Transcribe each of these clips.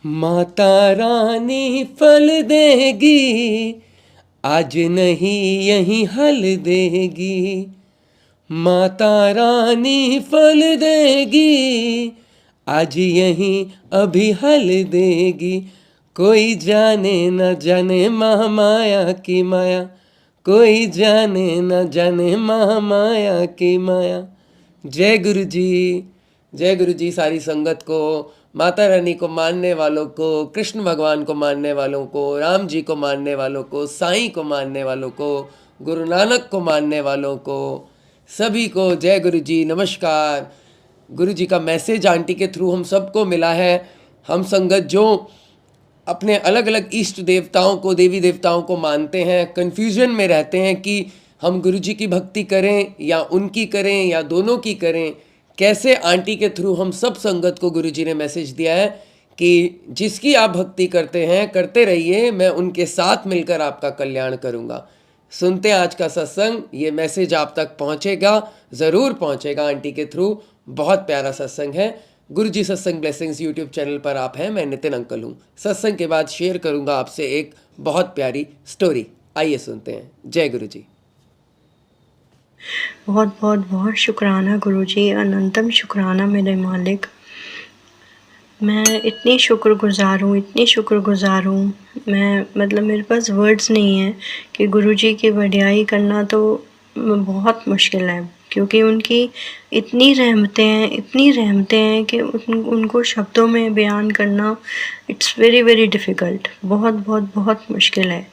माता रानी फल देगी, आज नहीं यहीं हल देगी। माता रानी फल देगी, आज यहीं अभी हल देगी। कोई जाने न जाने महामाया की माया, कोई जाने न जाने महामाया की माया। जय गुरु जी, जय गुरु जी। सारी संगत को, माता रानी को मानने वालों को, कृष्ण भगवान को मानने वालों को, राम जी को मानने वालों को, साईं को मानने वालों को, गुरु नानक को मानने वालों को, सभी को जय गुरु जी, नमस्कार। गुरु जी का मैसेज आंटी के थ्रू हम सबको मिला है। हम संगत जो अपने अलग अलग इष्ट देवताओं को, देवी देवताओं को मानते हैं, कन्फ्यूजन में रहते हैं कि हम गुरु जी की भक्ति करें या उनकी करें या दोनों की करें। कैसे आंटी के थ्रू हम सब संगत को गुरु जी ने मैसेज दिया है कि जिसकी आप भक्ति करते हैं करते रहिए, मैं उनके साथ मिलकर आपका कल्याण करूँगा। सुनते हैं आज का सत्संग, ये मैसेज आप तक पहुँचेगा, ज़रूर पहुँचेगा आंटी के थ्रू। बहुत प्यारा सत्संग है। गुरु जी सत्संग ब्लेसिंग्स यूट्यूब चैनल पर आप हैं, मैं नितिन अंकल हूँ। सत्संग के बाद शेयर करूँगा आपसे एक बहुत प्यारी स्टोरी। आइए सुनते हैं। जय गुरु जी। बहुत बहुत बहुत शुक्राना गुरुजी, अनंतम शुक्राना मेरे मालिक। मैं इतनी शुक्रगुजार हूँ, इतनी शुक्रगुजार हूँ। मैं मतलब मेरे पास वर्ड्स नहीं है कि गुरुजी की वडियाई करना तो बहुत मुश्किल है, क्योंकि उनकी इतनी रहमतें हैं, इतनी रहमतें हैं कि उनको शब्दों में बयान करना इट्स वेरी वेरी डिफ़िकल्ट। बहुत बहुत बहुत मुश्किल है।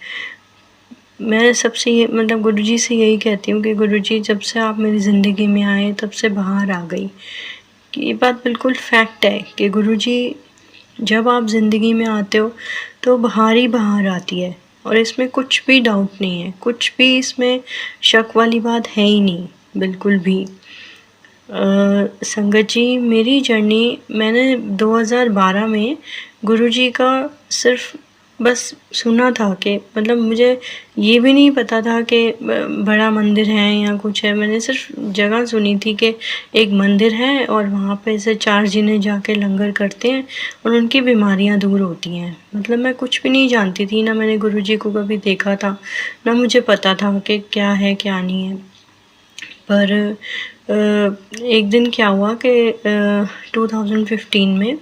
मैं सबसे ये मतलब गुरुजी से यही कहती हूँ कि गुरुजी, जब से आप मेरी ज़िंदगी में आए तब से बाहर आ गई। ये बात बिल्कुल फैक्ट है कि गुरुजी जब आप ज़िंदगी में आते हो तो बाहर ही बाहर आती है, और इसमें कुछ भी डाउट नहीं है, कुछ भी इसमें शक वाली बात है ही नहीं, बिल्कुल भी। संगत जी, मेरी जर्नी मैंने 2012 में गुरुजी का सिर्फ बस सुना था कि मतलब मुझे ये भी नहीं पता था कि बड़ा मंदिर है या कुछ है। मैंने सिर्फ जगह सुनी थी कि एक मंदिर है और वहाँ पे ऐसे 4 जिने जाके लंगर करते हैं और उनकी बीमारियाँ दूर होती हैं। मतलब मैं कुछ भी नहीं जानती थी, ना मैंने गुरुजी को कभी देखा था, ना मुझे पता था कि क्या है क्या नहीं है। पर एक दिन क्या हुआ कि 2015 में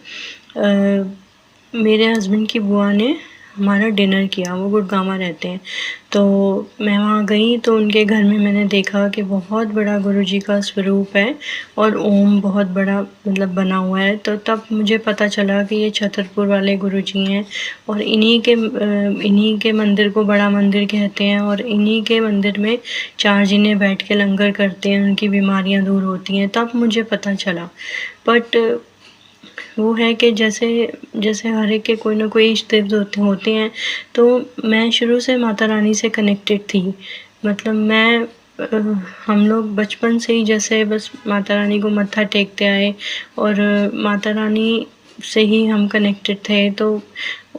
मेरे हस्बैंड की बुआ ने हमारा डिनर किया। वो गुड़गांव रहते हैं, तो मैं वहाँ गई तो उनके घर में मैंने देखा कि बहुत बड़ा गुरुजी का स्वरूप है और ओम बहुत बड़ा मतलब बना हुआ है। तो तब मुझे पता चला कि ये छतरपुर वाले गुरुजी हैं और इन्हीं के मंदिर को बड़ा मंदिर कहते हैं, और इन्हीं के मंदिर में 4 जिने बैठ के लंगर करते हैं, उनकी बीमारियाँ दूर होती हैं। तब मुझे पता चला। बट वो है कि जैसे जैसे हर एक के कोई ना कोई इष्ट देव होते हैं, तो मैं शुरू से माता रानी से कनेक्टेड थी। मतलब मैं हम लोग बचपन से ही जैसे बस माता रानी को मत्था टेकते आए और माता रानी से ही हम कनेक्टेड थे। तो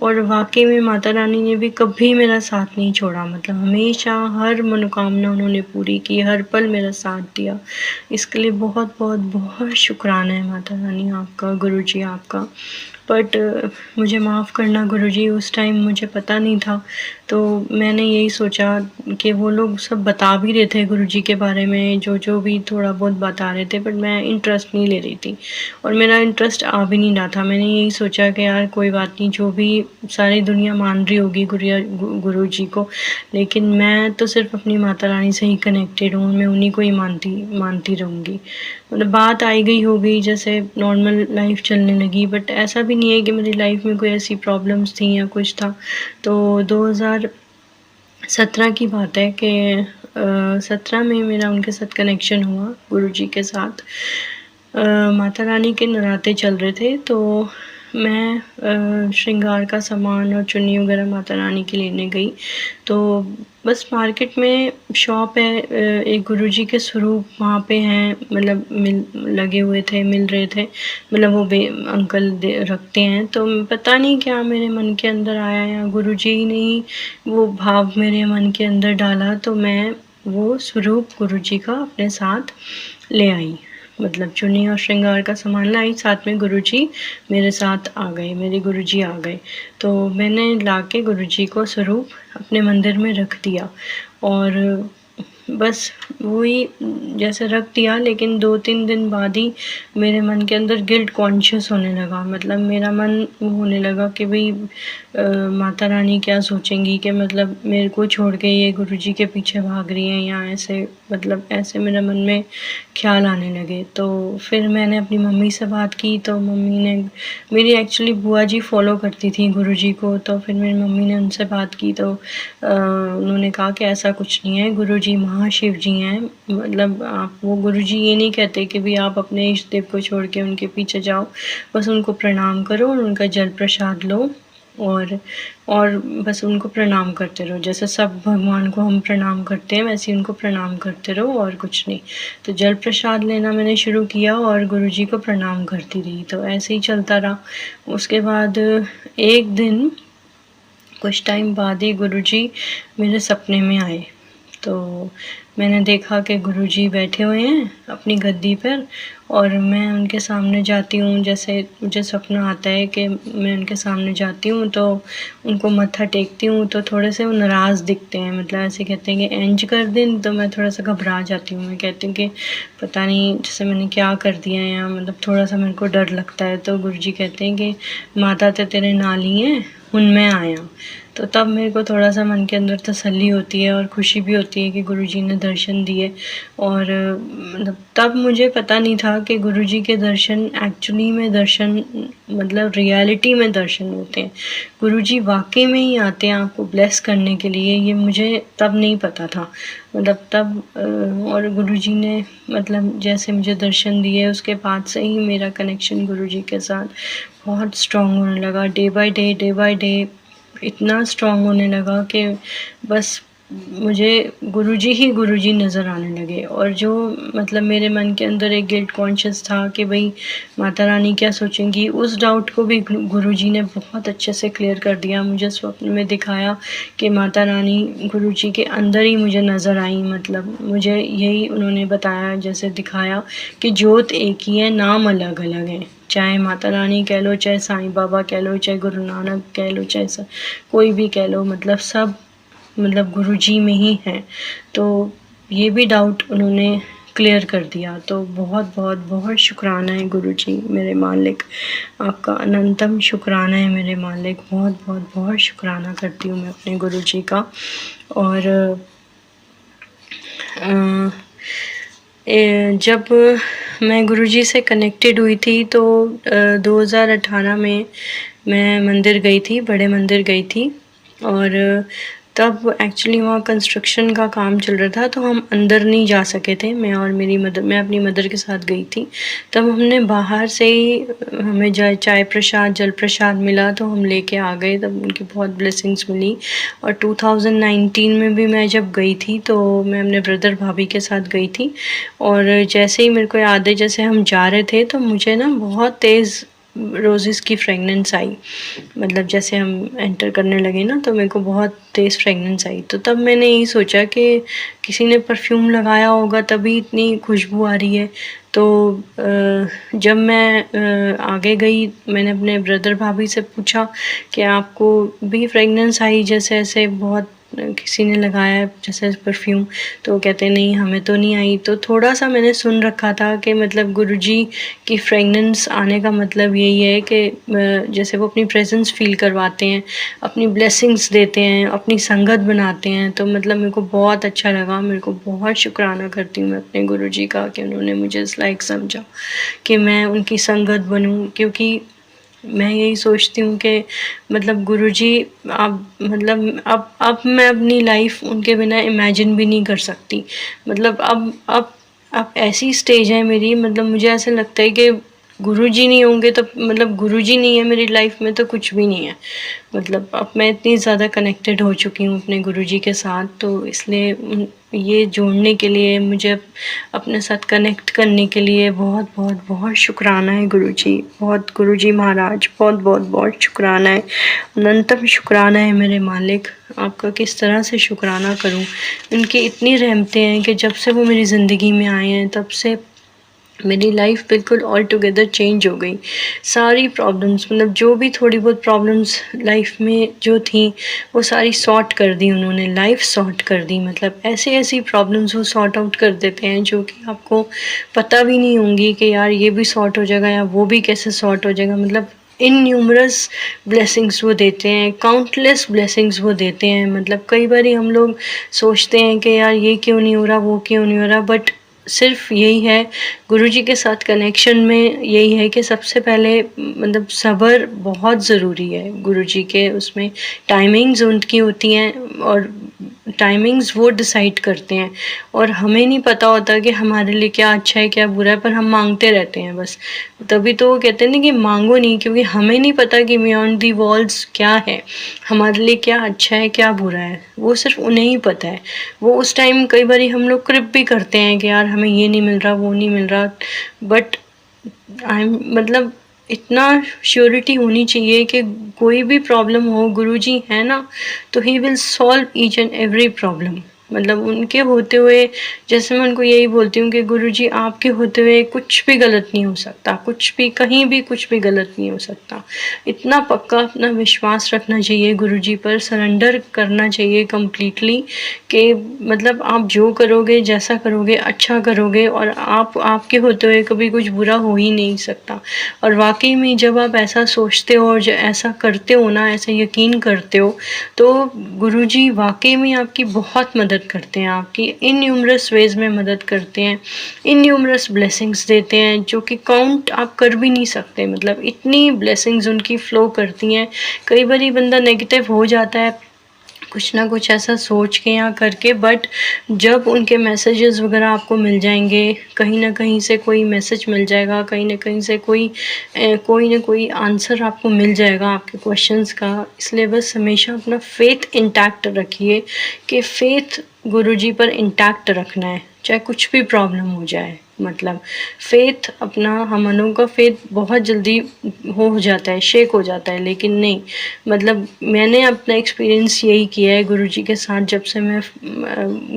और वाकई में माता रानी ने भी कभी मेरा साथ नहीं छोड़ा। मतलब हमेशा हर मनोकामना उन्होंने पूरी की, हर पल मेरा साथ दिया। इसके लिए बहुत बहुत बहुत शुक्राना है माता रानी आपका, गुरुजी आपका। बट मुझे माफ़ करना गुरुजी, उस टाइम मुझे पता नहीं था, तो मैंने यही सोचा कि वो लोग सब बता भी रहे थे गुरुजी के बारे में, जो भी थोड़ा बहुत बता रहे थे, बट मैं इंटरेस्ट नहीं ले रही थी और मेरा इंटरेस्ट आ भी नहीं रहा था। मैंने यही सोचा कि यार कोई बात नहीं, जो भी सारी दुनिया मान रही होगी गुरुजी को, लेकिन मैं तो सिर्फ अपनी माता रानी से ही कनेक्टेड हूँ, मैं उन्हीं को ही मानती रहूँगी। मतलब बात आई गई हो गई, जैसे नॉर्मल लाइफ चलने लगी। बट ऐसा भी नहीं है कि मेरी लाइफ में कोई ऐसी प्रॉब्लम्स थी या कुछ था। तो 2017 की बात है कि 17 में मेरा उनके साथ कनेक्शन हुआ गुरुजी के साथ। माता रानी के नराते चल रहे थे, तो मैं श्रृंगार का सामान और चुन्नी वगैरह माता रानी की लेने गई। तो बस मार्केट में शॉप है, एक गुरुजी के स्वरूप वहाँ पे हैं, मतलब लगे हुए थे, मिल रहे थे, मतलब वो अंकल रखते हैं। तो पता नहीं क्या मेरे मन के अंदर आया, या गुरुजी ने ही वो भाव मेरे मन के अंदर डाला, तो मैं वो स्वरूप गुरुजी का अपने साथ ले आई। मतलब चुन्नी और श्रृंगार का सामान लाई, साथ में गुरुजी मेरे साथ आ गए, मेरे गुरुजी आ गए। तो मैंने लाके गुरुजी को स्वरूप अपने मंदिर में रख दिया और बस वही जैसे रख दिया, लेकिन 2-3 दिन बाद ही मेरे मन के अंदर गिल्ट कॉन्शियस होने लगा। मतलब मेरा मन वो होने लगा कि भई माता रानी क्या सोचेंगी कि मतलब मेरे को छोड़ के ये गुरुजी के पीछे भाग रही हैं, या ऐसे मतलब ऐसे मेरे मन में ख़्याल आने लगे। तो फिर मैंने अपनी मम्मी से बात की, तो मम्मी ने, मेरी एक्चुअली बुआ जी फ़ॉलो करती थी गुरुजी को, तो फिर मेरी मम्मी ने उनसे बात की, तो उन्होंने कहा कि ऐसा कुछ नहीं है, गुरुजी महाशिव जी हैं। मतलब आप, वो गुरुजी ये नहीं कहते कि भी आप अपने इष्ट देव को छोड़ के उनके पीछे जाओ, बस उनको प्रणाम करो और उनका जल प्रसाद लो और बस उनको प्रणाम करते रहो। जैसे सब भगवान को हम प्रणाम करते हैं, वैसे ही उनको प्रणाम करते रहो और कुछ नहीं। तो जल प्रसाद लेना मैंने शुरू किया और गुरुजी को प्रणाम करती रही, तो ऐसे ही चलता रहा। उसके बाद एक दिन कुछ टाइम बाद ही गुरुजी मेरे सपने में आए। तो मैंने देखा कि गुरुजी बैठे हुए हैं अपनी गद्दी पर और मैं उनके सामने जाती हूँ। जैसे मुझे सपना आता है कि मैं उनके सामने जाती हूँ तो उनको मत्था टेकती हूँ, तो थोड़े से वो नाराज़ दिखते हैं। मतलब ऐसे कहते हैं कि इंज कर दिन, तो मैं थोड़ा सा घबरा जाती हूँ। मैं कहती हूँ कि पता नहीं जैसे मैंने क्या कर दिया है, या मतलब थोड़ा सा मेरे को डर लगता है। तो गुरुजी कहते हैं कि माता ते तेरे नाल ही है, उनमें आया। तो तब मेरे को थोड़ा सा मन के अंदर तसल्ली होती है और खुशी भी होती है कि गुरुजी ने दर्शन दिए। और मतलब तब मुझे पता नहीं था कि गुरुजी के दर्शन एक्चुअली में दर्शन, मतलब रियलिटी में दर्शन होते हैं। गुरुजी वाकई में ही आते हैं आपको ब्लेस करने के लिए, ये मुझे तब नहीं पता था। मतलब तब और गुरुजी ने मतलब जैसे मुझे दर्शन दिए, उसके बाद से ही मेरा कनेक्शन गुरुजी के साथ बहुत स्ट्रॉन्ग होने लगा। डे बाय डे इतना स्ट्रॉन्ग होने लगा कि बस मुझे गुरुजी ही गुरुजी नज़र आने लगे। और जो मतलब मेरे मन के अंदर एक गिल्ट कॉन्शियस था कि भाई माता रानी क्या सोचेंगी, उस डाउट को भी गुरुजी ने बहुत अच्छे से क्लियर कर दिया। मुझे स्वप्न में दिखाया कि माता रानी गुरुजी के अंदर ही मुझे नज़र आई। मतलब मुझे यही उन्होंने बताया, जैसे दिखाया कि ज्योत एक ही है, नाम अलग अलग है। चाहे माता रानी कह लो, चाहे साईं बाबा कह लो, चाहे गुरु नानक कह लो, चाहे कोई भी कह लो, मतलब सब मतलब गुरुजी में ही है। तो ये भी डाउट उन्होंने क्लियर कर दिया। तो बहुत बहुत बहुत शुक्राना है गुरुजी मेरे मालिक, आपका अनंतम शुक्राना है मेरे मालिक। बहुत बहुत बहुत शुक्राना करती हूँ मैं अपने गुरुजी का। और जब मैं गुरुजी से कनेक्टेड हुई थी तो 2018 में मैं मंदिर गई थी, बड़े मंदिर गई थी। और तब एक्चुअली वहाँ कंस्ट्रक्शन का काम चल रहा था, तो हम अंदर नहीं जा सके थे। मैं और मेरी मदर, मैं अपनी मदर के साथ गई थी। तब हमने बाहर से ही, हमें चाय प्रसाद, जल प्रसाद मिला तो हम लेके आ गए। तब उनकी बहुत ब्लेसिंग्स मिली। और 2019 में भी मैं जब गई थी तो मैं अपने ब्रदर भाभी के साथ गई थी। और जैसे ही मेरे को याद है, जैसे हम जा रहे थे तो मुझे ना बहुत तेज़ रोज़ेस की फ्रेगनेंस आई। मतलब जैसे हम एंटर करने लगे ना, तो मेरे को बहुत तेज़ फ्रेगनेंस आई। तो तब मैंने यही सोचा कि किसी ने परफ्यूम लगाया होगा तभी इतनी खुशबू आ रही है। तो जब मैं आगे गई, मैंने अपने ब्रदर भाभी से पूछा कि आपको भी फ्रेगनेंस आई जैसे ऐसे बहुत किसी ने लगाया है जैसे परफ्यूम? तो वो कहते नहीं, हमें तो नहीं आई। तो थोड़ा सा मैंने सुन रखा था कि मतलब गुरुजी की फ्रेगनेंस आने का मतलब यही है कि जैसे वो अपनी प्रेजेंस फील करवाते हैं, अपनी ब्लेसिंग्स देते हैं, अपनी संगत बनाते हैं। तो मतलब मेरे को बहुत अच्छा लगा। मेरे को बहुत शुक्राना करती हूँ मैं अपने गुरुजी का कि उन्होंने मुझे इस लायक समझा कि मैं उनकी संगत बनूँ। क्योंकि मैं यही सोचती हूँ कि मतलब गुरुजी, अब मतलब अब मैं अपनी लाइफ उनके बिना इमेजिन भी नहीं कर सकती। मतलब अब ऐसी स्टेज है मेरी, मतलब मुझे ऐसा लगता है कि गुरुजी नहीं होंगे तो मतलब गुरुजी नहीं है मेरी लाइफ में तो कुछ भी नहीं है। मतलब अब मैं इतनी ज़्यादा कनेक्टेड हो चुकी हूँ अपने गुरुजी के साथ, तो इसलिए ये जोड़ने के लिए, मुझे अपने साथ कनेक्ट करने के लिए बहुत बहुत बहुत शुक्राना है गुरुजी। बहुत गुरुजी महाराज, बहुत बहुत बहुत शुक्राना है, अनंतम शुक्राना है मेरे मालिक। आपका किस तरह से शुक्राना करूं। उनकी इतनी रहमतें हैं कि जब से वो मेरी ज़िंदगी में आए हैं तब से मेरी लाइफ बिल्कुल ऑल टुगेदर चेंज हो गई। सारी प्रॉब्लम्स, मतलब जो भी थोड़ी बहुत प्रॉब्लम्स लाइफ में जो थी, वो सारी सॉर्ट कर दी उन्होंने, लाइफ सॉर्ट कर दी। मतलब ऐसी ऐसी प्रॉब्लम्स वो सॉर्ट आउट कर देते हैं जो कि आपको पता भी नहीं होंगी कि यार ये भी सॉर्ट हो जाएगा या वो भी कैसे सॉर्ट हो जाएगा। मतलब इनन्यूमरस ब्लेसिंग्स वो देते हैं, काउंटलेस ब्लेसिंग्स वो देते हैं। मतलब कई बार हम लोग सोचते हैं कि यार ये क्यों नहीं हो रहा, वो क्यों नहीं हो रहा, बट सिर्फ यही है, गुरुजी के साथ कनेक्शन में यही है कि सबसे पहले मतलब सब्र बहुत ज़रूरी है। गुरुजी के उसमें टाइमिंग्स उनकी होती हैं और टाइमिंग्स वो डिसाइड करते हैं, और हमें नहीं पता होता कि हमारे लिए क्या अच्छा है क्या बुरा है, पर हम मांगते रहते हैं बस। तभी तो वो कहते हैं ना कि मांगो नहीं, क्योंकि हमें नहीं पता कि बियॉन्ड दी वॉल्स क्या है, हमारे लिए क्या अच्छा है क्या बुरा है, वो सिर्फ उन्हें ही पता है। वो उस टाइम कई बार हम लोग क्रिप भी करते हैं कि यार हमें ये नहीं मिल रहा, वो नहीं मिल रहा, बट आई मतलब इतना श्योरिटी होनी चाहिए कि कोई भी प्रॉब्लम हो, गुरुजी है ना, तो he will solve each and every problem. मतलब उनके होते हुए, जैसे मैं उनको यही बोलती हूँ कि गुरुजी आपके होते हुए कुछ भी गलत नहीं हो सकता, कुछ भी कहीं भी कुछ भी गलत नहीं हो सकता। इतना पक्का अपना विश्वास रखना चाहिए गुरुजी पर, सरेंडर करना चाहिए कम्प्लीटली कि मतलब आप जो करोगे, जैसा करोगे, अच्छा करोगे, और आपके होते हुए कभी कुछ बुरा हो ही नहीं सकता। और वाक़ई में जब आप ऐसा सोचते हो और ऐसा करते हो ना, ऐसा यकीन करते हो, तो गुरुजी वाक़ई में आपकी बहुत मदद करते हैं, आपकी इनन्यूमरस वेज़ में मदद करते हैं, इनन्यूमरस ब्लेसिंग्स देते हैं जो कि काउंट आप कर भी नहीं सकते। मतलब इतनी ब्लेसिंग्स उनकी फ़्लो करती हैं। कई बारी बंदा नेगेटिव हो जाता है कुछ ना कुछ ऐसा सोच के या करके, बट जब उनके मैसेजेस वगैरह आपको मिल जाएंगे, कहीं ना कहीं से कोई मैसेज मिल जाएगा, कहीं ना कहीं से कोई ना कोई आंसर आपको मिल जाएगा आपके क्वेश्चंस का। इसलिए बस हमेशा अपना फेथ इंटैक्ट रखिए, कि फेथ गुरुजी पर इंटैक्ट रखना है, चाहे कुछ भी प्रॉब्लम हो जाए। मतलब फेथ अपना, हमनों का फेथ बहुत जल्दी हो जाता है, शेक हो जाता है, लेकिन नहीं, मतलब मैंने अपना एक्सपीरियंस यही किया है गुरुजी के साथ। जब से मैं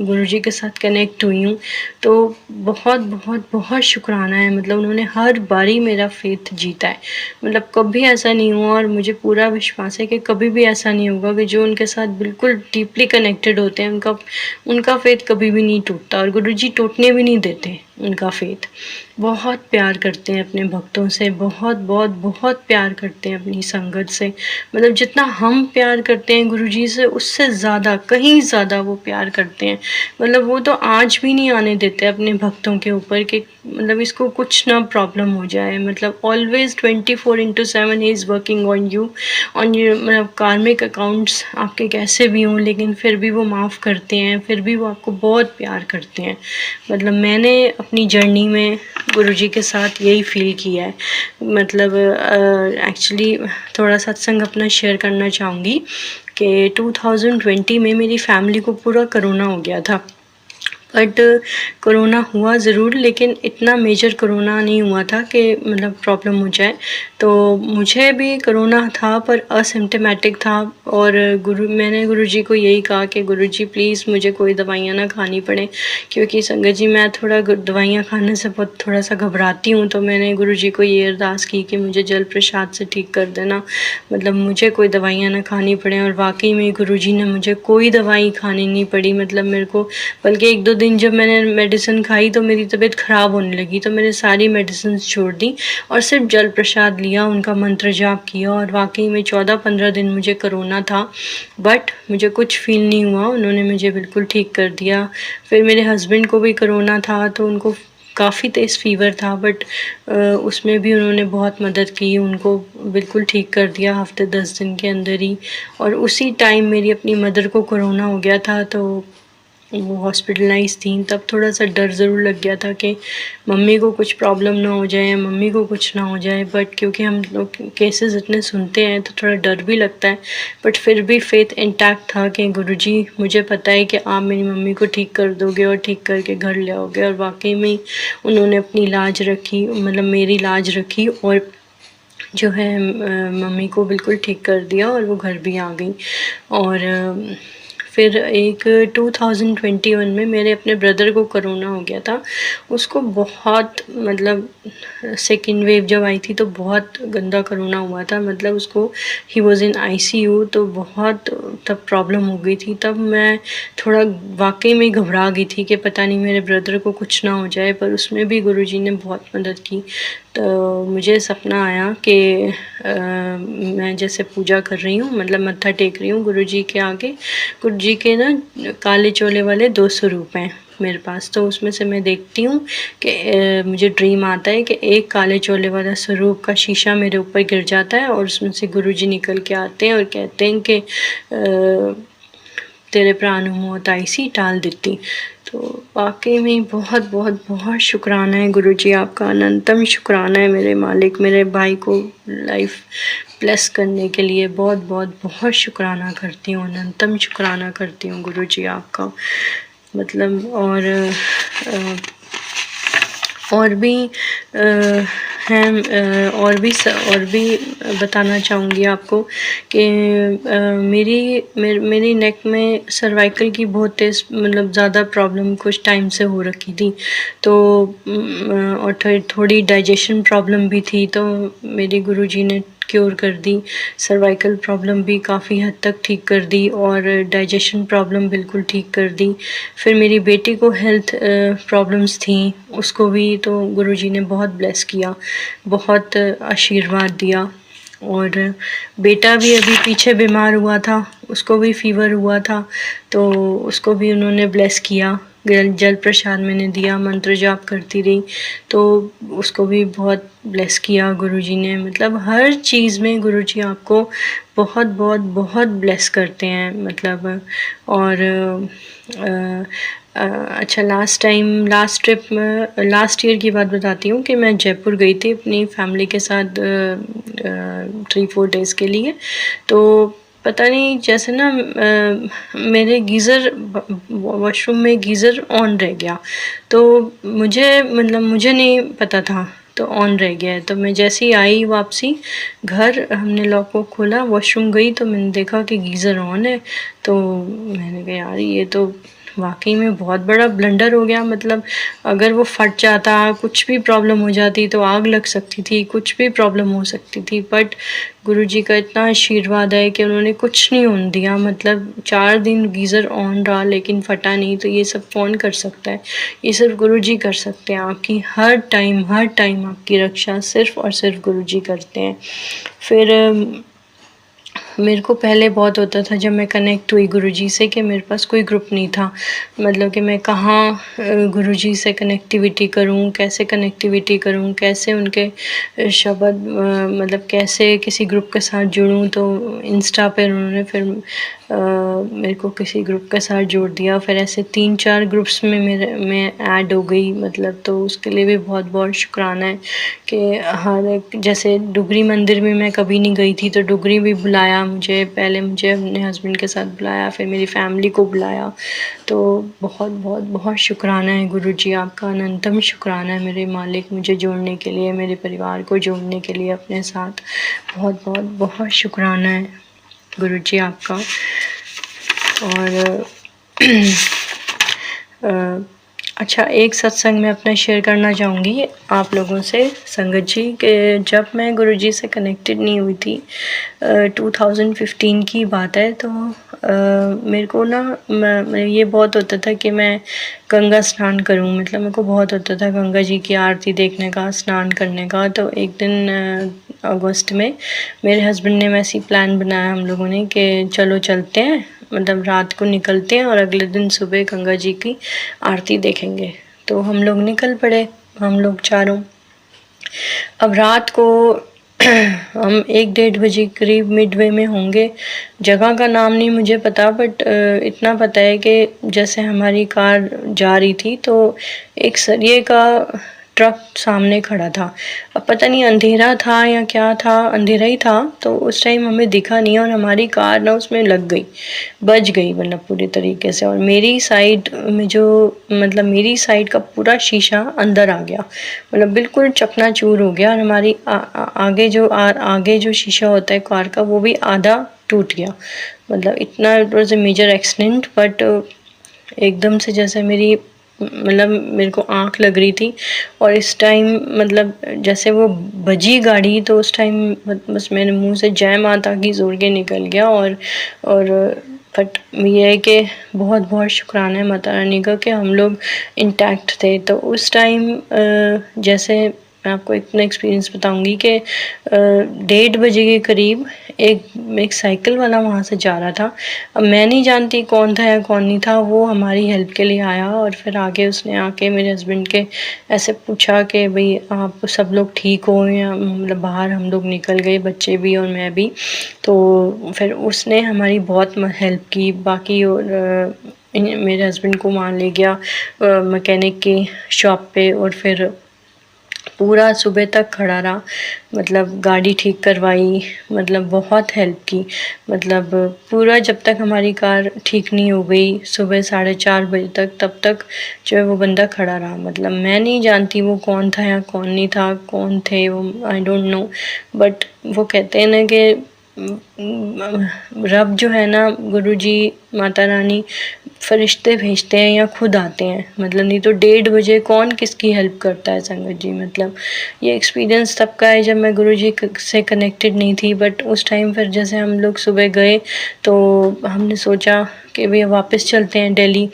गुरुजी के साथ कनेक्ट हुई हूँ, तो बहुत बहुत बहुत शुक्राना है। मतलब उन्होंने हर बारी मेरा फेथ जीता है। मतलब कभी ऐसा नहीं हुआ, और मुझे पूरा विश्वास है कि कभी भी ऐसा नहीं होगा, कि जो उनके साथ बिल्कुल डीपली कनेक्टेड होते हैं उनका फेथ कभी भी नहीं टूटता, और गुरुजी टूटने भी नहीं देते उनका फेथ। बहुत प्यार करते हैं अपने भक्तों से, बहुत बहुत बहुत प्यार करते हैं अपनी संगत से। मतलब जितना हम प्यार करते हैं गुरुजी से, उससे ज़्यादा, कहीं ज़्यादा वो प्यार करते हैं। मतलब वो तो आज भी नहीं आने देते अपने भक्तों के ऊपर कि मतलब इसको कुछ ना प्रॉब्लम हो जाए। मतलब always 24/7 he is working on you, on your मतलब कार्मिक अकाउंट्स आपके कैसे भी हों, लेकिन फिर भी वो माफ़ करते हैं, फिर भी वो आपको बहुत प्यार करते हैं। मतलब मैंने अपनी जर्नी में गुरुजी के साथ यही फील किया है। मतलब एक्चुअली थोड़ा सत्संग अपना शेयर करना चाहूँगी कि 2020 में मेरी फैमिली को पूरा कोरोना हो गया था। बट कोरोना हुआ ज़रूर, लेकिन इतना मेजर कोरोना नहीं हुआ था कि मतलब प्रॉब्लम हो जाए। तो मुझे भी कोरोना था, पर असिम्प्टोमेटिक था, और मैंने गुरुजी को यही कहा कि गुरुजी प्लीज़ मुझे कोई दवाइयाँ ना खानी पड़े, क्योंकि संगत जी मैं थोड़ा दवाइयाँ खाने से बहुत थोड़ा सा घबराती हूँ। तो मैंने गुरुजी को ये अरदास की कि मुझे जल प्रसाद से ठीक कर देना, मतलब मुझे कोई दवाइयाँ ना खानी पड़े। और वाकई में गुरुजी ने मुझे कोई दवाई खानी नहीं पड़ी। मतलब मेरे को बल्कि 1-2 दिन जब मैंने मेडिसिन खाई तो मेरी तबीयत ख़राब होने लगी, तो मैंने सारी मेडिसिन छोड़ दी और सिर्फ जल प्रसाद लिया, उनका मंत्र जाप किया। और वाकई में 14-15 दिन मुझे कोरोना था, बट मुझे कुछ फील नहीं हुआ, उन्होंने मुझे बिल्कुल ठीक कर दिया। फिर मेरे हस्बैंड को भी कोरोना था, तो उनको काफ़ी तेज़ फ़ीवर था, बट उसमें भी उन्होंने बहुत मदद की, उनको बिल्कुल ठीक कर दिया हफ़्ते 10 दिन के अंदर ही। और उसी टाइम मेरी अपनी मदर को कोरोना हो गया था, तो वो हॉस्पिटलाइज़ थी। तब थोड़ा सा डर ज़रूर लग गया था कि मम्मी को कुछ प्रॉब्लम ना हो जाए, मम्मी को कुछ ना हो जाए, बट क्योंकि हम लोग केसेस इतने सुनते हैं तो थोड़ा डर भी लगता है। बट फिर भी फेथ इंटैक्ट था कि गुरुजी मुझे पता है कि आप मेरी मम्मी को ठीक कर दोगे और ठीक करके घर ले आओगे। और वाकई में उन्होंने अपनी लाज रखी, मतलब मेरी लाज रखी, और जो है मम्मी को बिल्कुल ठीक कर दिया, और वो घर भी आ गई। और फिर एक 2021 में मेरे अपने ब्रदर को कोरोना हो गया था। उसको बहुत मतलब सेकेंड वेव जब आई थी तो बहुत गंदा कोरोना हुआ था, मतलब उसको ही वॉज़ इन आईसीयू, तो बहुत तब प्रॉब्लम हो गई थी। तब मैं थोड़ा वाकई में घबरा गई थी कि पता नहीं मेरे ब्रदर को कुछ ना हो जाए, पर उसमें भी गुरुजी ने बहुत मदद की। तो मुझे सपना आया कि मैं जैसे पूजा कर रही हूँ, मतलब मत्था टेक रही हूँ गुरुजी के आगे। गुरुजी के ना काले चोले वाले 2 स्वरूप हैं मेरे पास, तो उसमें से मैं देखती हूँ कि मुझे ड्रीम आता है कि एक काले चोले वाला स्वरूप का शीशा मेरे ऊपर गिर जाता है और उसमें से गुरुजी निकल के आते हैं और कहते हैं कि तेरे भरा नूं मौत आई सी टाल दित्ती। तो वाकई में बहुत बहुत बहुत शुक्राना है गुरुजी आपका, अनंतम शुक्राना है मेरे मालिक, मेरे भाई को लाइफ ब्लेस करने के लिए बहुत बहुत बहुत शुक्राना करती हूँ, अनंतम शुक्राना करती हूँ गुरुजी आपका। मतलब और भी हैं, और भी बताना चाहूँगी आपको कि मेरी नेक में सर्वाइकल की बहुत तेज़ मतलब ज़्यादा प्रॉब्लम कुछ टाइम से हो रखी थी। तो और थोड़ी डाइजेशन प्रॉब्लम भी थी, तो मेरे गुरुजी ने क्योर कर दी। सर्वाइकल प्रॉब्लम भी काफ़ी हद तक ठीक कर दी और डाइजेशन प्रॉब्लम बिल्कुल ठीक कर दी। फिर मेरी बेटी को हेल्थ प्रॉब्लम्स थी, उसको भी तो गुरुजी ने बहुत ब्लेस किया, बहुत आशीर्वाद दिया। और बेटा भी अभी पीछे बीमार हुआ था, उसको भी फीवर हुआ था, तो उसको भी उन्होंने ब्लेस किया। जल प्रसाद मैंने दिया, मंत्र जाप करती रही, तो उसको भी बहुत ब्लेस किया गुरुजी ने। मतलब हर चीज़ में गुरुजी आपको बहुत बहुत बहुत ब्लेस करते हैं मतलब। और अच्छा, लास्ट ट्रिप में लास्ट ईयर की बात बताती हूँ कि मैं जयपुर गई थी अपनी फैमिली के साथ 3-4 डेज़ के लिए। तो पता नहीं जैसे ना मेरे गीज़र वॉशरूम में गीज़र ऑन रह गया, तो मुझे नहीं पता था, तो ऑन रह गया है। तो मैं जैसे ही आई वापसी घर, हमने लॉक को खोला, वॉशरूम गई तो मैंने देखा कि गीज़र ऑन है। तो मैंने कहा यार ये तो वाकई में बहुत बड़ा ब्लंडर हो गया, मतलब अगर वो फट जाता, कुछ भी प्रॉब्लम हो जाती तो आग लग सकती थी, कुछ भी प्रॉब्लम हो सकती थी। बट गुरुजी का इतना आशीर्वाद है कि उन्होंने कुछ नहीं होने दिया, मतलब 4 दिन गीज़र ऑन रहा लेकिन फटा नहीं। तो ये सब कौन कर सकता है? ये सिर्फ गुरुजी कर सकते हैं। आपकी हर टाइम आपकी रक्षा सिर्फ और सिर्फ गुरुजी करते हैं। फिर मेरे को पहले बहुत होता था जब मैं कनेक्ट हुई गुरुजी से कि मेरे पास कोई ग्रुप नहीं था, मतलब कि मैं कहाँ गुरुजी से कनेक्टिविटी करूँ, कैसे कनेक्टिविटी करूँ, कैसे उनके शब्द मतलब कैसे किसी ग्रुप के साथ जुड़ूँ। तो इंस्टा पर उन्होंने फिर मेरे को किसी ग्रुप के साथ जोड़ दिया। फिर ऐसे 3-4 ग्रुप्स में मैं ऐड हो गई, मतलब तो उसके लिए भी बहुत बहुत शुक्राना है कि हर एक, जैसे डुगरी मंदिर में मैं कभी नहीं गई थी, तो डुगरी भी बुलाया मुझे, पहले मुझे अपने हस्बैंड के साथ बुलाया, फिर मेरी फैमिली को बुलाया। तो बहुत बहुत बहुत शुक्राना है गुरुजी आपका, अनंतम शुक्राना है मेरे मालिक, मुझे जोड़ने के लिए, मेरे परिवार को जोड़ने के लिए अपने साथ। बहुत बहुत बहुत शुक्राना है गुरुजी आपका। और अच्छा, एक सत्संग मैं अपना शेयर करना चाहूँगी आप लोगों से संगत जी, कि जब मैं गुरुजी से कनेक्टेड नहीं हुई थी, 2015 की बात है। तो मेरे को ना ये बहुत होता था कि मैं गंगा स्नान करूँ, मतलब मेरे को बहुत होता था गंगा जी की आरती देखने का, स्नान करने का। तो एक दिन अगस्त में मेरे हस्बैंड ने वैसे ही प्लान बनाया हम लोगों ने कि चलो चलते हैं, मतलब रात को निकलते हैं और अगले दिन सुबह गंगा जी की आरती देखेंगे। तो हम लोग निकल पड़े, हम लोग चारों। अब रात को हम 1-1:30 बजे करीब मिडवे में होंगे, जगह का नाम नहीं मुझे पता, बट इतना पता है कि जैसे हमारी कार जा रही थी तो एक सरिये का ट्रक सामने खड़ा था। अब पता नहीं अंधेरा था या क्या था, अंधेरा ही था, तो उस टाइम हमें दिखा नहीं और हमारी कार ना उसमें लग गई, बच गई मतलब पूरी तरीके से। और मेरी साइड में जो मतलब मेरी साइड का पूरा शीशा अंदर आ गया, मतलब बिल्कुल चकनाचूर हो गया। और हमारी आगे जो शीशा होता है कार का, वो भी आधा टूट गया। मतलब इतना it was a major accident, but एकदम से जैसे मतलब मेरे को आँख लग रही थी, और इस टाइम मतलब जैसे वो बजी गाड़ी, तो उस टाइम बस मेरे मुंह से जय माता की ज़ोर के निकल गया। और बट ये है कि बहुत बहुत शुक्राना है माता रानी का कि हम लोग इंटैक्ट थे। तो उस टाइम जैसे मैं आपको इतना एक्सपीरियंस बताऊंगी कि 1:30 बजे के करीब एक साइकिल वाला वहाँ से जा रहा था। अब मैं नहीं जानती कौन था या कौन नहीं था, वो हमारी हेल्प के लिए आया, और फिर आगे उसने आके मेरे हस्बैंड के ऐसे पूछा कि भाई आप सब लोग ठीक हो, या मतलब बाहर हम लोग निकल गए, बच्चे भी और मैं भी। तो फिर उसने हमारी बहुत हेल्प की। बाकी और मेरे हस्बैंड को वहाँ ले गया मैकेनिक की शॉप पे, और फिर पूरा सुबह तक खड़ा रहा, मतलब गाड़ी ठीक करवाई, मतलब बहुत हेल्प की। मतलब पूरा जब तक हमारी कार ठीक नहीं हो गई सुबह 4:30 बजे तक, तब तक जो है वो बंदा खड़ा रहा। मतलब मैं नहीं जानती वो कौन था या कौन नहीं था, कौन थे वो, आई डोंट नो। बट वो कहते हैं ना कि रब जो है ना, गुरुजी, माता रानी फरिश्ते भेजते हैं या खुद आते हैं। मतलब नहीं तो 1:30 बजे कौन किसकी हेल्प करता है संगत जी। मतलब ये एक्सपीरियंस तब का है जब मैं गुरुजी से कनेक्टेड नहीं थी। बट उस टाइम फिर जैसे हम लोग सुबह गए तो हमने सोचा कि भैया वापस चलते हैं दिल्ली,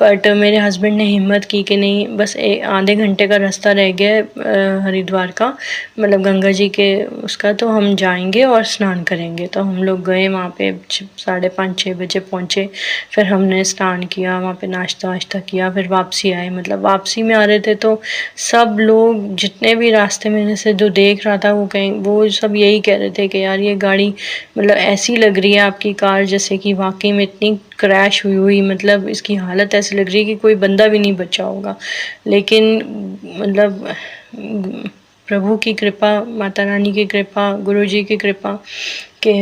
बट मेरे हस्बैंड ने हिम्मत की कि नहीं, बस आधे घंटे का रास्ता रह गया है हरिद्वार का, मतलब गंगा जी के उसका, तो हम जाएंगे और स्नान करेंगे। तो हम लोग गए वहाँ पे 5:30-6 बजे पहुँचे। फिर हमने स्नान किया, वहाँ पे नाश्ता वाश्ता किया, फिर वापसी आए। मतलब वापसी में आ रहे थे तो सब लोग जितने भी रास्ते में से जो देख रहा था वो सब यही कह रहे थे कि यार ये गाड़ी मतलब ऐसी लग रही है आपकी कार जैसे कि वाकई में इतनी क्रैश हुई, मतलब इसकी हालत ऐसी लग रही है कि कोई बंदा भी नहीं बचा होगा। लेकिन मतलब प्रभु की कृपा, माता रानी की कृपा, गुरुजी की कृपा कि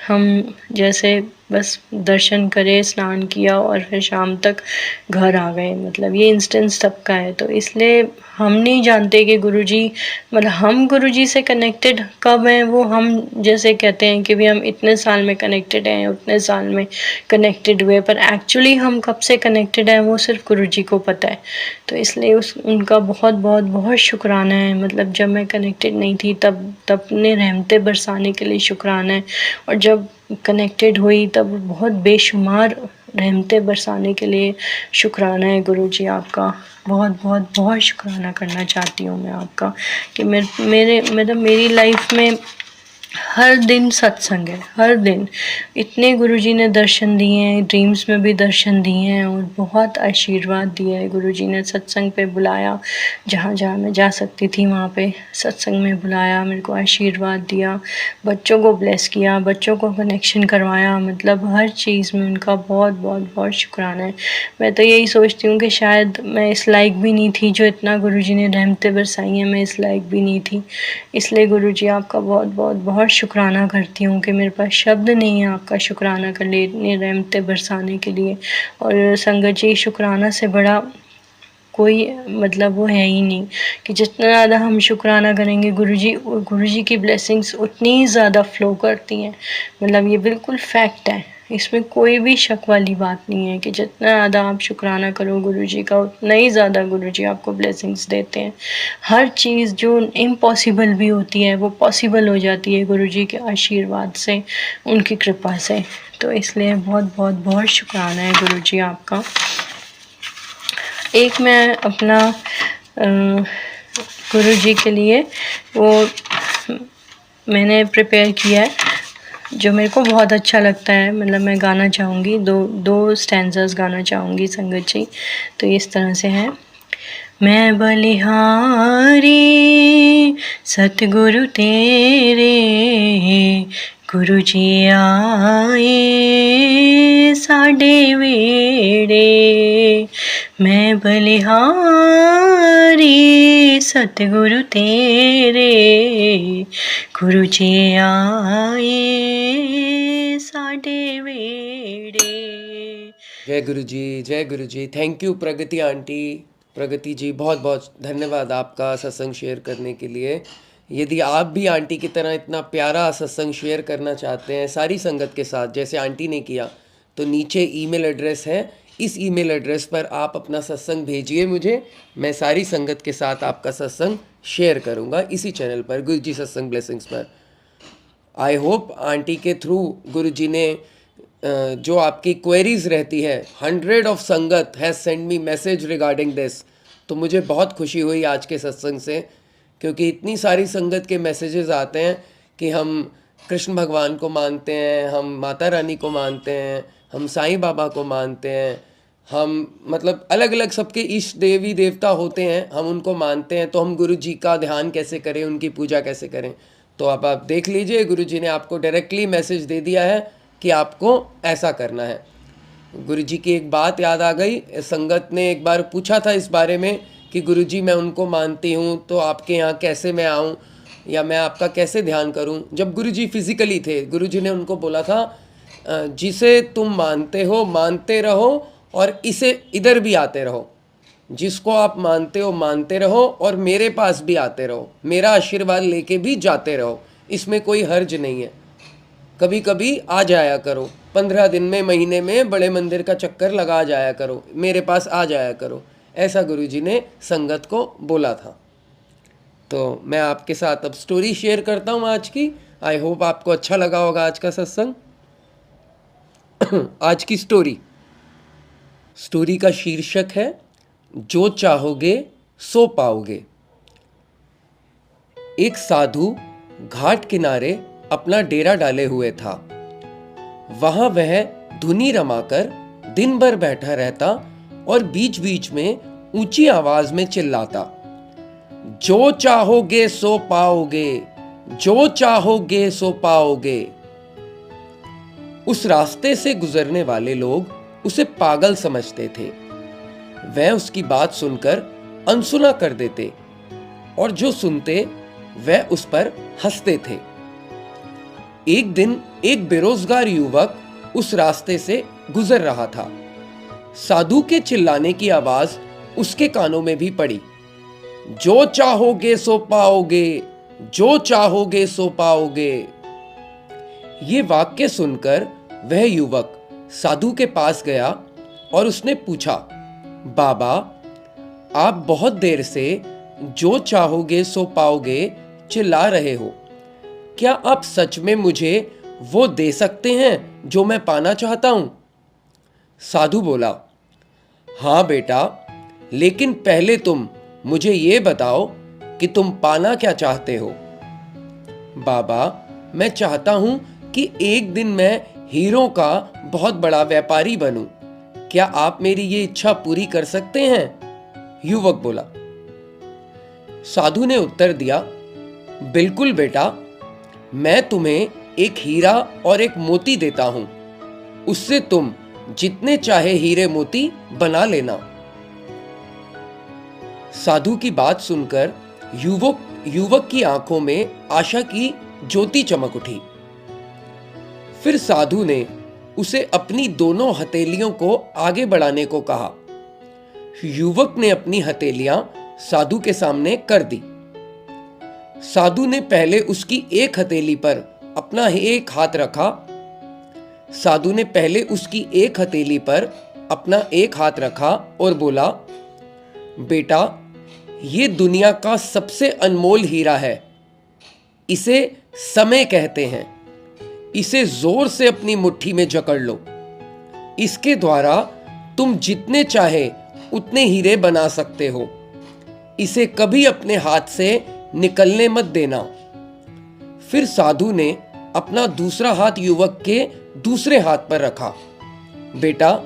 हम जैसे बस दर्शन करे, स्नान किया और फिर शाम तक घर आ गए। मतलब ये इंस्टेंस तब का है। तो इसलिए हम नहीं जानते कि गुरुजी, मतलब हम गुरुजी से कनेक्टेड कब हैं, वो हम जैसे कहते हैं कि भी हम इतने साल में कनेक्टेड हैं, उतने साल में कनेक्टेड हुए, पर एक्चुअली हम कब से कनेक्टेड हैं वो सिर्फ गुरुजी को पता है। तो इसलिए उनका बहुत बहुत बहुत शुक्राना है। मतलब जब मैं कनेक्टेड नहीं थी तब ने रहमतें बरसाने के लिए शुक्राना है, और जब कनेक्टेड हुई तब बहुत बेशुमार रहमतें बरसाने के लिए शुक्राना है। गुरुजी आपका बहुत बहुत बहुत शुक्राना करना चाहती हूँ मैं आपका कि मेरी लाइफ में हर दिन सत्संग है, हर दिन इतने गुरुजी ने दर्शन दिए हैं, ड्रीम्स में भी दर्शन दिए हैं, और बहुत आशीर्वाद दिया है। गुरुजी ने सत्संग पे बुलाया, जहाँ जहाँ मैं जा सकती थी वहाँ पे सत्संग में बुलाया, मेरे को आशीर्वाद दिया, बच्चों को ब्लेस किया, बच्चों को कनेक्शन करवाया। मतलब हर चीज़ में उनका बहुत बहुत बहुत शुक्राना है। मैं तो यही सोचती हूँ कि शायद मैं इस लायक भी नहीं थी, जो इतना गुरुजी ने रहमतें बरसाई हैं, मैं इस लायक भी नहीं थी। इसलिए गुरुजी आपका बहुत बहुत बहुत शुक्राना करती हूँ कि मेरे पास शब्द नहीं है आपका शुक्राना कर ले, इतनी रहमतें बरसाने के लिए। और संगत जी, शुक्राना से बड़ा कोई मतलब वो है ही नहीं कि जितना ज़्यादा हम शुक्राना करेंगे गुरुजी की ब्लेसिंग्स उतनी ज़्यादा फ़्लो करती हैं। मतलब ये बिल्कुल फैक्ट है, इसमें कोई भी शक वाली बात नहीं है कि जितना ज़्यादा आप शुक्राना करो गुरुजी का, उतना ही ज़्यादा गुरुजी आपको ब्लेसिंग्स देते हैं। हर चीज़ जो इम्पॉसिबल भी होती है वो पॉसिबल हो जाती है गुरुजी के आशीर्वाद से, उनकी कृपा से। तो इसलिए बहुत बहुत बहुत शुक्राना है गुरुजी आपका। एक मैं अपना गुरुजी के लिए वो मैंने प्रिपेयर किया है जो मेरे को बहुत अच्छा लगता है। मतलब मैं गाना चाहूँगी, दो स्टैंज़र्स गाना चाहूँगी संगत जी। तो इस तरह से है। मैं बलिहारी सतगुरु तेरे, गुरु जी आए साडे वेड़े। मैं बलिहारी सतगुरु तेरे, गुरु जी आए साडे वेड़े। जय गुरु जी, जय गुरु जी। थैंक यू प्रगति आंटी, प्रगति जी, बहुत बहुत धन्यवाद आपका सत्संग शेयर करने के लिए। यदि आप भी आंटी की तरह इतना प्यारा सत्संग शेयर करना चाहते हैं सारी संगत के साथ जैसे आंटी ने किया, तो नीचे ईमेल एड्रेस है, इस ईमेल एड्रेस पर आप अपना सत्संग भेजिए मुझे। मैं सारी संगत के साथ आपका सत्संग शेयर करूंगा इसी चैनल पर, गुरुजी सत्संग ब्लेसिंग्स पर। आई होप आंटी के थ्रू गुरुजी ने जो आपकी क्वेरीज रहती है, 100 ऑफ संगत has send me message regarding this, तो मुझे बहुत खुशी हुई आज के सत्संग से, क्योंकि इतनी सारी संगत के मैसेजेस आते हैं कि हम कृष्ण भगवान को मानते हैं, हम माता रानी को मानते हैं, हम साईं बाबा को मानते हैं, हम मतलब अलग अलग सबके इष्ट देवी देवता होते हैं, हम उनको मानते हैं, तो हम गुरु जी का ध्यान कैसे करें, उनकी पूजा कैसे करें। तो अब आप देख लीजिए, गुरु जी ने आपको डायरेक्टली मैसेज दे दिया है कि आपको ऐसा करना है। गुरु जी की एक बात याद आ गई, संगत ने एक बार पूछा था इस बारे में कि गुरु जी मैं उनको मानती हूँ, तो आपके यहाँ कैसे मैं आऊँ या मैं आपका कैसे ध्यान करूँ। जब गुरु जी फिजिकली थे, गुरु जी ने उनको बोला था जिसे तुम मानते हो मानते रहो और इसे इधर भी आते रहो, जिसको आप मानते हो मानते रहो और मेरे पास भी आते रहो, मेरा आशीर्वाद लेके भी जाते रहो, इसमें कोई हर्ज नहीं है। कभी कभी आ जाया करो, 15 दिन में, महीने में बड़े मंदिर का चक्कर लगा जाया करो, मेरे पास आ जाया करो, ऐसा गुरुजी ने संगत को बोला था। तो मैं आपके साथ अब स्टोरी शेयर करता हूँ आज की। आई होप आपको अच्छा लगा होगा आज का सत्संग। आज की स्टोरी का शीर्षक है जो चाहोगे सो पाओगे। एक साधु घाट किनारे अपना डेरा डाले हुए था। वहां वह धुनी रमाकर दिन भर बैठा रहता और बीच बीच में ऊंची आवाज में चिल्लाता, जो चाहोगे सो पाओगे, जो चाहोगे सो पाओगे। उस रास्ते से गुजरने वाले लोग उसे पागल समझते थे। वह उसकी बात सुनकर अनसुना कर देते और जो सुनते वह उस पर हंसते थे। एक दिन एक बेरोजगार युवक उस रास्ते से गुजर रहा था। साधु के चिल्लाने की आवाज उसके कानों में भी पड़ी, जो चाहोगे सो पाओगे, जो चाहोगे सो पाओगे। ये वाक्य सुनकर वह युवक साधु के पास गया और उसने पूछा, बाबा आप बहुत देर से जो चाहोगे सो पाओगे चिल्ला रहे हो, क्या आप सच में मुझे वो दे सकते हैं जो मैं पाना चाहता हूं? साधु बोला, हाँ बेटा, लेकिन पहले तुम मुझे ये बताओ कि तुम पाना क्या चाहते हो। बाबा मैं चाहता हूं कि एक दिन मैं हीरों का बहुत बड़ा व्यापारी बनूं, क्या आप मेरी ये इच्छा पूरी कर सकते हैं? युवक बोला। साधु ने उत्तर दिया, बिल्कुल बेटा, मैं तुम्हें एक हीरा और एक मोती देता हूं, उससे तुम जितने चाहे हीरे मोती बना लेना। साधु की बात सुनकर युवक की आंखों में आशा की ज्योति चमक उठी। फिर साधु ने उसे अपनी दोनों हथेलियों को आगे बढ़ाने को कहा। युवक ने अपनी हथेलियां साधु के सामने कर दी। साधु ने पहले उसकी एक हथेली पर अपना एक हाथ रखा। साधु ने पहले उसकी एक हथेली पर अपना एक हाथ रखा और बोला, बेटा ये दुनिया का सबसे अनमोल हीरा है, इसे समय कहते हैं, इसे जोर से अपनी मुट्ठी में जकड़ लो। इसके द्वारा तुम जितने चाहे उतने हीरे बना सकते हो, इसे कभी अपने हाथ से निकलने मत देना। फिर साधु ने अपना दूसरा हाथ युवक के दूसरे हाथ पर रखा। बेटा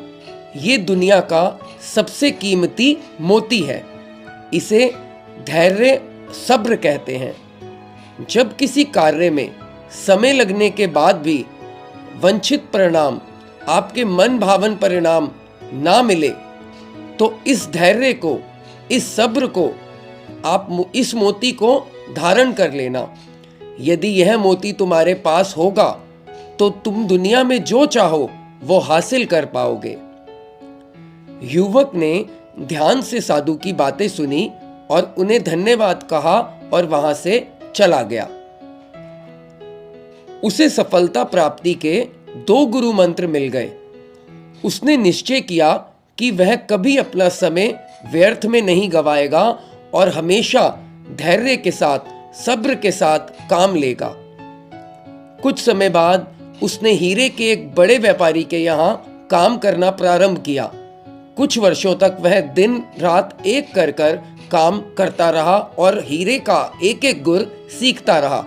ये दुनिया का सबसे कीमती मोती है, इसे धैर्य सब्र कहते हैं। जब किसी कार्य में समय लगने के बाद भी वांछित परिणाम, आपके मन भावन परिणाम ना मिले, तो इस धैर्य को, इस सब्र को, आप इस मोती को धारण कर लेना। यदि यह मोती तुम्हारे पास होगा तो तुम दुनिया में जो चाहो वो हासिल कर पाओगे। युवक ने ध्यान से साधु की बातें सुनी और उन्हें धन्यवाद कहा और वहां से चला गया। उसे सफलता प्राप्ति के 2 गुरु मंत्र मिल गए। उसने निश्चय किया कि वह कभी अपना समय व्यर्थ में नहीं गवाएगा और हमेशा धैर्य के साथ, सब्र के साथ काम लेगा। कुछ समय बाद उसने हीरे के एक बड़े व्यापारी के यहाँ काम करना प्रारंभ किया। कुछ वर्षों तक वह दिन रात एक कर कर काम करता रहा और हीरे का एक एक गुर सीखता रहा।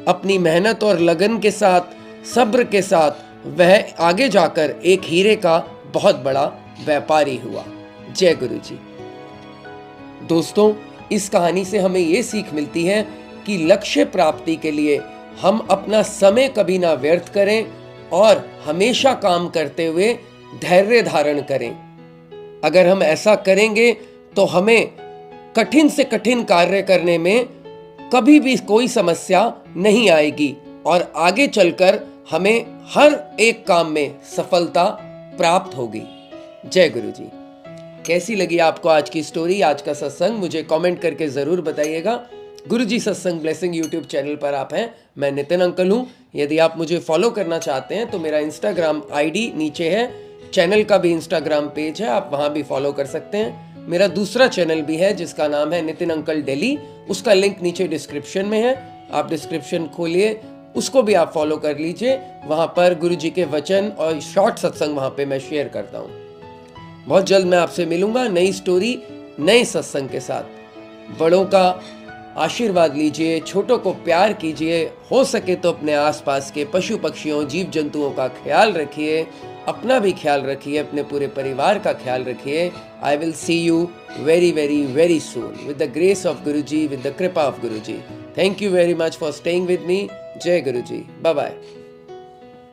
अपनी मेहनत और लगन के साथ, सब्र के साथ वह आगे जाकर एक हीरे का बहुत बड़ा व्यापारी हुआ। जय गुरु जी। दोस्तों, इस कहानी से हमें ये सीख मिलती है कि लक्ष्य प्राप्ति के लिए हम अपना समय कभी ना व्यर्थ करें और हमेशा काम करते हुए धैर्य धारण करें। अगर हम ऐसा करेंगे तो हमें कठिन से कठिन कार्य करने में कभी भी कोई समस्या नहीं आएगी और आगे चलकर हमें हर एक काम में सफलता प्राप्त होगी। जय गुरु जी। कैसी लगी आपको आज की स्टोरी, आज का सत्संग? मुझे कमेंट करके जरूर बताइएगा। गुरुजी सत्संग ब्लेसिंग यूट्यूब चैनल पर आप हैं। मैं नितिन अंकल हूँ। यदि आप मुझे फॉलो करना चाहते हैं तो मेरा इंस्टाग्राम आईडी नीचे है, चैनल का भी इंस्टाग्राम पेज है, आप वहाँ भी फॉलो कर सकते हैं। मेरा दूसरा चैनल भी है जिसका नाम है नितिन अंकल दिल्ली, उसका लिंक नीचे डिस्क्रिप्शन में है। आप डिस्क्रिप्शन खोलिए, उसको भी आप फॉलो कर लीजिए। वहाँ पर गुरुजी के वचन और शॉर्ट सत्संग वहाँ पे मैं शेयर करता हूँ। बहुत जल्द मैं आपसे मिलूंगा नई स्टोरी, नए सत्संग के साथ। बड़ों का आशीर्वाद लीजिए, छोटों को प्यार कीजिए, हो सके तो अपने आसपास के पशु पक्षियों, जीव जंतुओं का ख्याल रखिए, अपना भी ख्याल रखिए, अपने पूरे परिवार का ख्याल रखिए। I will see you very very very soon with the grace of Guruji, with the कृपा of Guruji. Thank you very much for staying with me. जय गुरुजी। Bye bye.